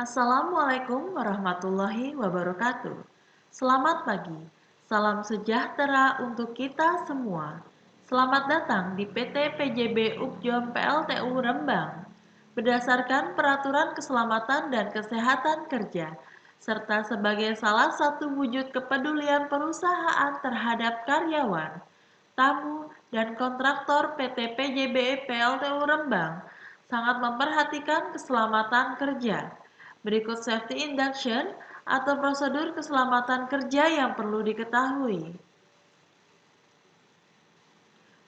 Assalamualaikum warahmatullahi wabarakatuh. Selamat pagi, salam sejahtera untuk kita semua. Selamat datang di PT PJB Ukjom PLTU Rembang. Berdasarkan Peraturan Keselamatan dan Kesehatan Kerja, serta sebagai salah satu wujud kepedulian perusahaan terhadap karyawan, tamu, dan kontraktor PT PJB PLTU Rembang sangat memperhatikan keselamatan kerja. Berikut safety induction atau prosedur keselamatan kerja yang perlu diketahui.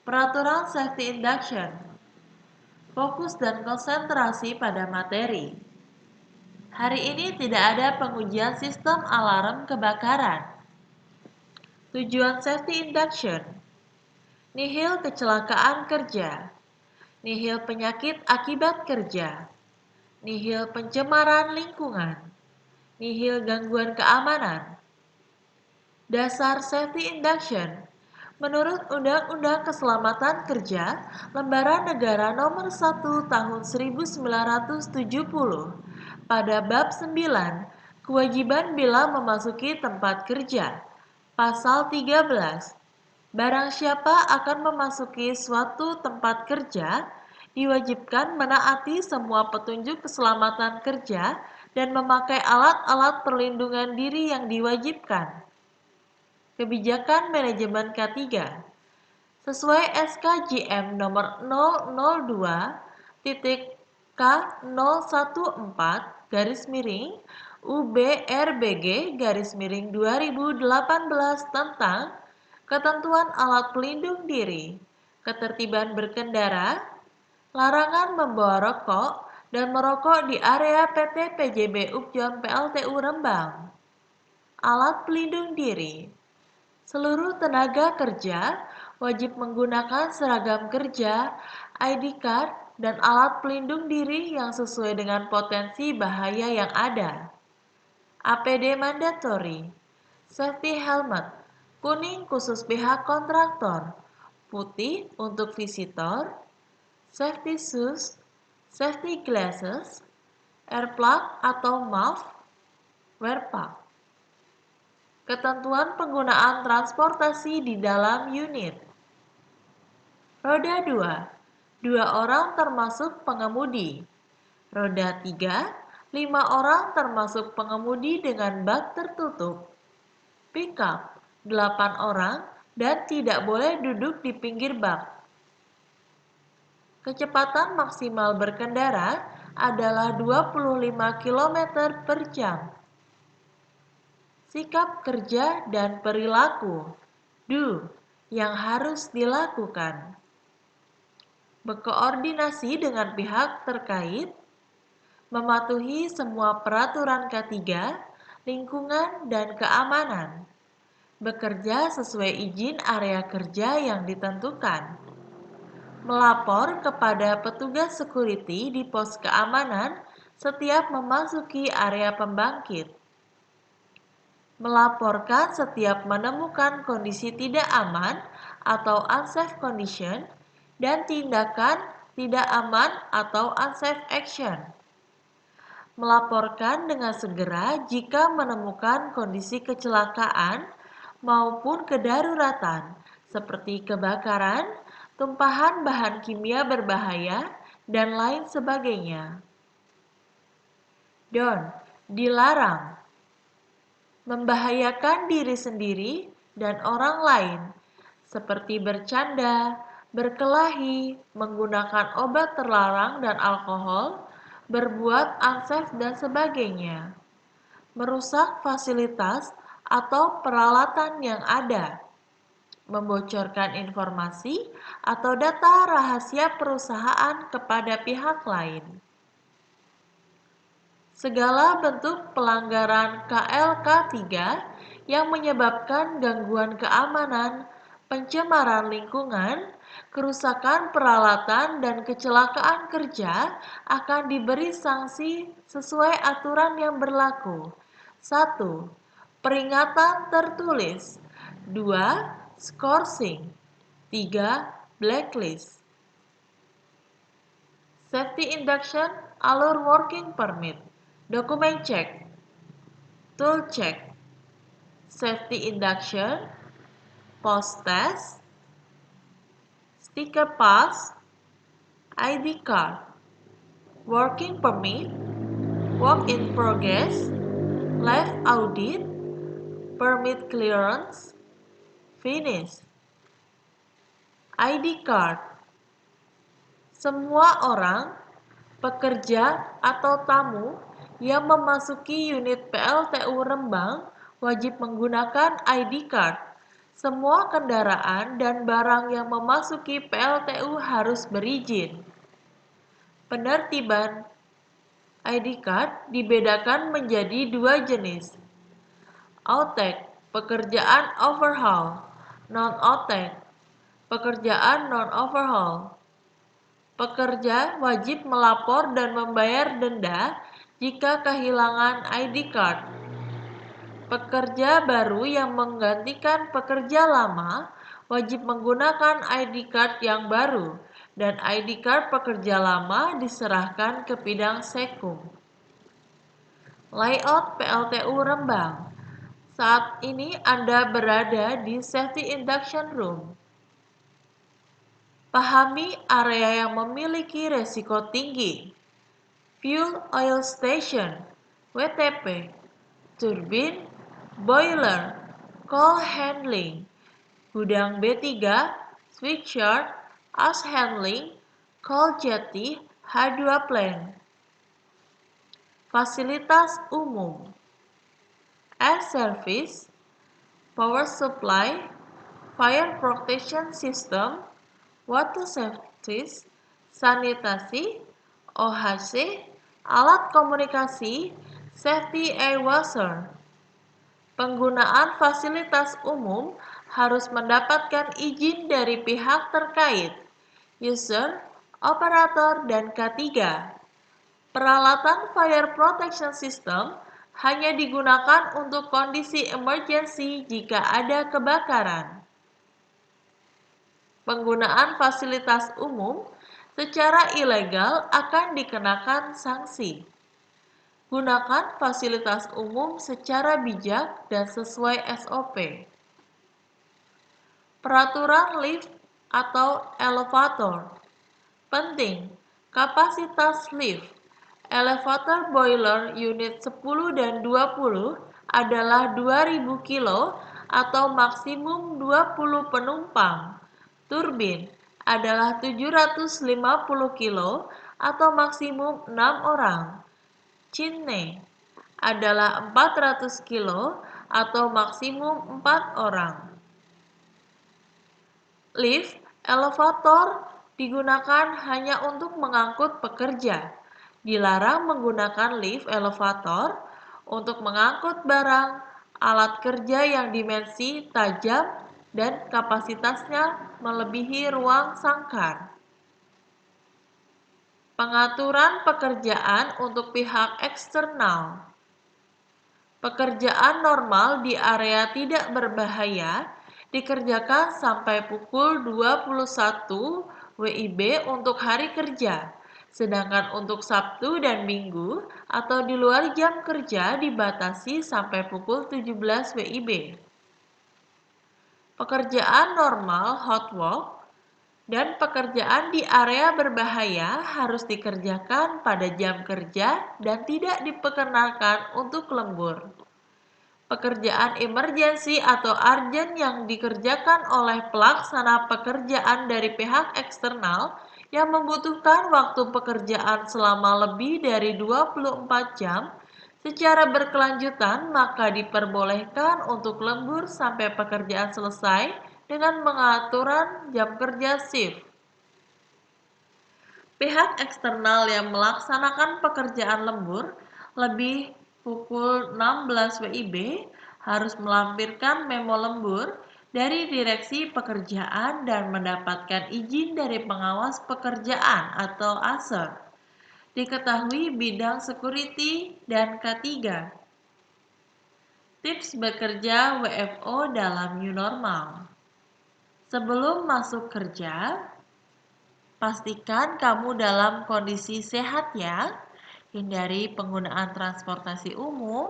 Peraturan safety induction. Fokus dan konsentrasi pada materi. Hari ini tidak ada pengujian sistem alarm kebakaran. Tujuan safety induction. Nihil kecelakaan kerja. Nihil penyakit akibat kerja. Nihil pencemaran lingkungan. Nihil gangguan keamanan. Dasar safety induction. Menurut Undang-Undang Keselamatan Kerja, Lembaran Negara Nomor 1 Tahun 1970, pada bab 9, kewajiban bila memasuki tempat kerja. Pasal 13. Barang siapa akan memasuki suatu tempat kerja, diwajibkan menaati semua petunjuk keselamatan kerja dan memakai alat-alat perlindungan diri yang diwajibkan. Kebijakan Manajemen K3 sesuai SKJM nomor 002.K01/UBRBG/2018 tentang ketentuan alat pelindung diri, ketertiban berkendara, larangan membawa rokok dan merokok di area PT PJB Ukjom PLTU Rembang. Alat pelindung diri. Seluruh tenaga kerja wajib menggunakan seragam kerja, ID card, dan alat pelindung diri yang sesuai dengan potensi bahaya yang ada. APD mandatory. Safety helmet. Kuning khusus pihak kontraktor. Putih untuk visitor. Safety shoes. Safety glasses. Air plug atau muff. Wear pack. Ketentuan penggunaan transportasi di dalam unit. Roda 2, 2 orang termasuk pengemudi. Roda 3, 5 orang termasuk pengemudi dengan bak tertutup. Pickup, 8 orang dan tidak boleh duduk di pinggir bak. Kecepatan maksimal berkendara adalah 25 km per jam. Sikap kerja dan perilaku. Do, yang harus dilakukan. Berkoordinasi dengan pihak terkait. Mematuhi semua peraturan K3, lingkungan dan keamanan. Bekerja sesuai izin area kerja yang ditentukan. Melapor kepada petugas security di pos keamanan setiap memasuki area pembangkit. Melaporkan setiap menemukan kondisi tidak aman atau unsafe condition dan tindakan tidak aman atau unsafe action. Melaporkan dengan segera jika menemukan kondisi kecelakaan maupun kedaruratan seperti kebakaran, tumpahan bahan kimia berbahaya, dan lain sebagainya. Don't, dilarang. Membahayakan diri sendiri dan orang lain, seperti bercanda, berkelahi, menggunakan obat terlarang dan alkohol, berbuat unsafe dan sebagainya. Merusak fasilitas atau peralatan yang ada. Membocorkan informasi atau data rahasia perusahaan kepada pihak lain. Segala bentuk pelanggaran KLK 3 yang menyebabkan gangguan keamanan, pencemaran lingkungan, kerusakan peralatan, dan kecelakaan kerja akan diberi sanksi sesuai aturan yang berlaku. 1. Peringatan tertulis. 2. Scourging. 3. Blacklist. Safety induction, alur working permit. dokumen cek, tool check, safety induction, post test, stiker pass, ID card, working permit, work in progress, live audit, permit clearance, finish. ID card. Semua orang, pekerja atau tamu yang memasuki unit PLTU Rembang wajib menggunakan ID card. Semua kendaraan dan barang yang memasuki PLTU harus berizin. Penertiban ID card dibedakan menjadi dua jenis. Outtake, pekerjaan overhaul. Non-outtake, pekerjaan non-overhaul. Pekerja wajib melapor dan membayar denda jika kehilangan ID card. Pekerja baru yang menggantikan pekerja lama wajib menggunakan ID card yang baru dan ID card pekerja lama diserahkan ke bidang sekum. Layout PLTU Rembang. Saat ini Anda berada di Safety Induction Room. Pahami area yang memiliki resiko tinggi. Fuel Oil Station, WTP, turbin, boiler, coal handling, gudang B3, switchyard, ash handling, coal jetty, H2 plant. Fasilitas umum, air service, power supply, fire protection system, water safety, sanitasi, OHC, alat komunikasi, safety air washer. Penggunaan fasilitas umum harus mendapatkan izin dari pihak terkait, user, operator, dan K3. Peralatan fire protection system hanya digunakan untuk kondisi emergency jika ada kebakaran. Penggunaan fasilitas umum secara ilegal akan dikenakan sanksi. Gunakan fasilitas umum secara bijak dan sesuai SOP. Peraturan lift atau elevator. Penting, kapasitas lift, elevator boiler unit 10 dan 20 adalah 2000 kilo atau maksimum 20 penumpang. Turbin adalah 750 kilo atau maksimum 6 orang. Chimney adalah 400 kilo atau maksimum 4 orang. Lift, elevator digunakan hanya untuk mengangkut pekerja. Dilarang menggunakan lift elevator untuk mengangkut barang, alat kerja yang dimensi tajam dan kapasitasnya melebihi ruang sangkar. Pengaturan pekerjaan untuk pihak eksternal. Pekerjaan normal di area tidak berbahaya dikerjakan sampai pukul 21 WIB untuk hari kerja, sedangkan untuk Sabtu dan Minggu atau di luar jam kerja dibatasi sampai pukul 17 WIB. Pekerjaan normal hot work dan pekerjaan di area berbahaya harus dikerjakan pada jam kerja dan tidak diperkenankan untuk lembur. Pekerjaan emergensi atau urgent yang dikerjakan oleh pelaksana pekerjaan dari pihak eksternal yang membutuhkan waktu pekerjaan selama lebih dari 24 jam secara berkelanjutan, maka diperbolehkan untuk lembur sampai pekerjaan selesai dengan pengaturan jam kerja shift. Pihak eksternal yang melaksanakan pekerjaan lembur lebih pukul 16 WIB harus melampirkan memo lembur dari Direksi Pekerjaan dan mendapatkan izin dari pengawas pekerjaan atau ASER. Diketahui bidang security dan K3. Tips bekerja WFO dalam new normal. Sebelum masuk kerja, pastikan kamu dalam kondisi sehat ya. Hindari penggunaan transportasi umum,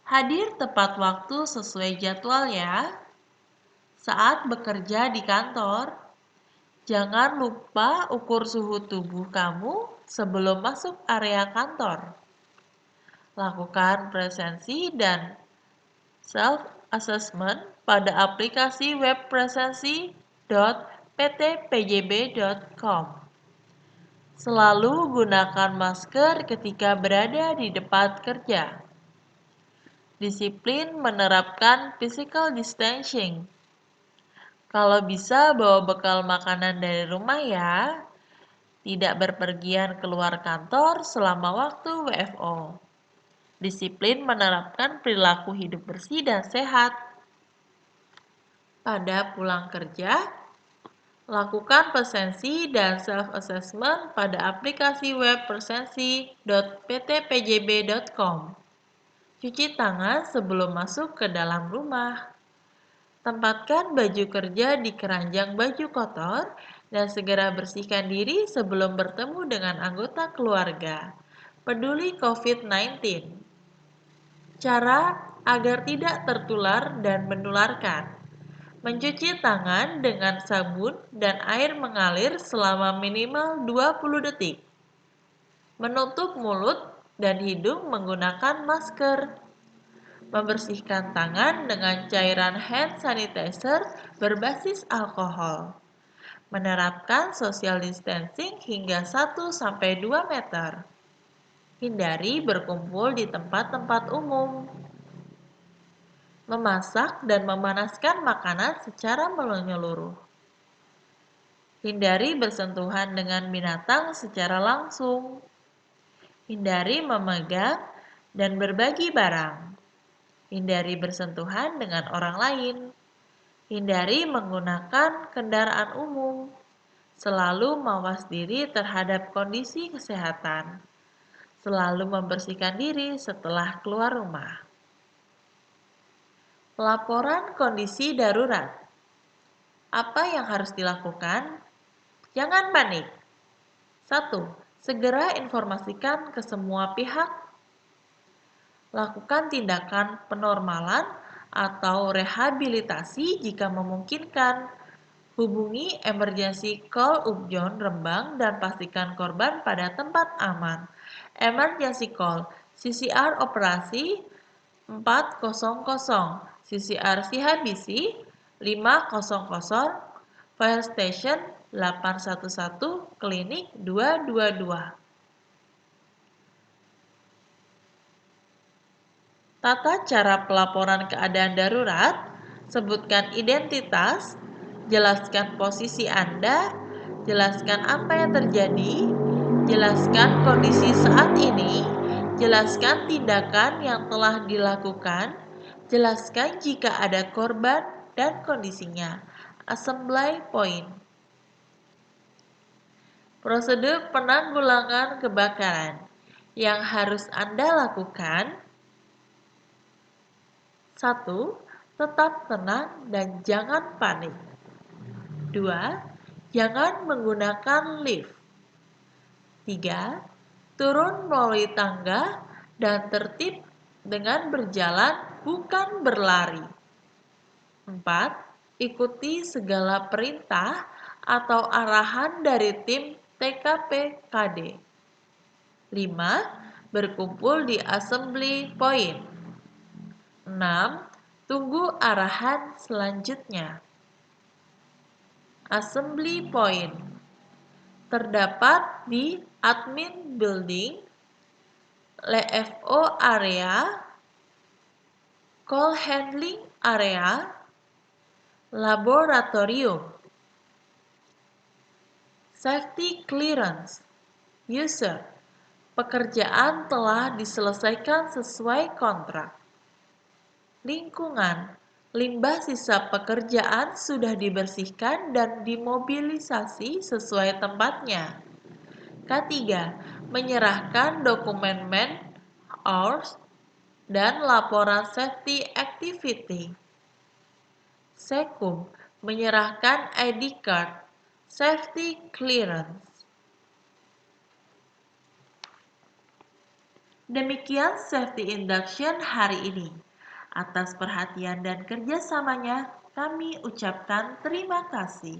hadir tepat waktu sesuai jadwal ya. Saat bekerja di kantor, jangan lupa ukur suhu tubuh kamu sebelum masuk area kantor. Lakukan presensi dan self-assessment pada aplikasi web presensi.ptpjb.com. Selalu gunakan masker ketika berada di tempat kerja. Disiplin menerapkan physical distancing. Kalau bisa bawa bekal makanan dari rumah ya. Tidak berpergian keluar kantor selama waktu WFO. Disiplin menerapkan perilaku hidup bersih dan sehat. Pada pulang kerja, lakukan presensi dan self-assessment pada aplikasi web presensi.ptpjb.com. Cuci tangan sebelum masuk ke dalam rumah. Tempatkan baju kerja di keranjang baju kotor dan segera bersihkan diri sebelum bertemu dengan anggota keluarga. Peduli COVID-19. Cara agar tidak tertular dan menularkan. Mencuci tangan dengan sabun dan air mengalir selama minimal 20 detik. Menutup mulut dan hidung menggunakan masker. Membersihkan tangan dengan cairan hand sanitizer berbasis alkohol. Menerapkan social distancing hingga 1-2 meter. Hindari berkumpul di tempat-tempat umum. Memasak dan memanaskan makanan secara menyeluruh. Hindari bersentuhan dengan binatang secara langsung. Hindari memegang dan berbagi barang. Hindari bersentuhan dengan orang lain. Hindari menggunakan kendaraan umum. Selalu mawas diri terhadap kondisi kesehatan. Selalu membersihkan diri setelah keluar rumah. Laporan kondisi darurat. Apa yang harus dilakukan? Jangan panik. 1. Segera informasikan ke semua pihak. Lakukan tindakan penormalan atau rehabilitasi jika memungkinkan. Hubungi emergency call Ubjon Rembang dan pastikan korban pada tempat aman. Emergency call CCR operasi 400, CCR Sihabisi 500, Fire Station 811, Klinik 222. Tata cara pelaporan keadaan darurat, sebutkan identitas, jelaskan posisi Anda, jelaskan apa yang terjadi, jelaskan kondisi saat ini, jelaskan tindakan yang telah dilakukan, jelaskan jika ada korban dan kondisinya. Assembly point. Prosedur penanggulangan kebakaran yang harus Anda lakukan. 1. Tetap tenang dan jangan panik. 2. Jangan menggunakan lift. 3. Turun melalui tangga dan tertib dengan berjalan bukan berlari. 4. Ikuti segala perintah atau arahan dari tim TKP-KD. 5. Berkumpul di assembly point. 6. Tunggu arahan selanjutnya. Assembly point terdapat di admin building, LFO area, call handling area, laboratorium. Safety clearance. User. Pekerjaan telah diselesaikan sesuai kontrak. Lingkungan. Limbah sisa pekerjaan sudah dibersihkan dan dimobilisasi sesuai tempatnya. Ketiga, menyerahkan dokumen man hours dan laporan safety activity. Sekum, menyerahkan ID card, safety clearance. Demikian Safety Induction hari ini. Atas perhatian dan kerjasamanya, kami ucapkan terima kasih.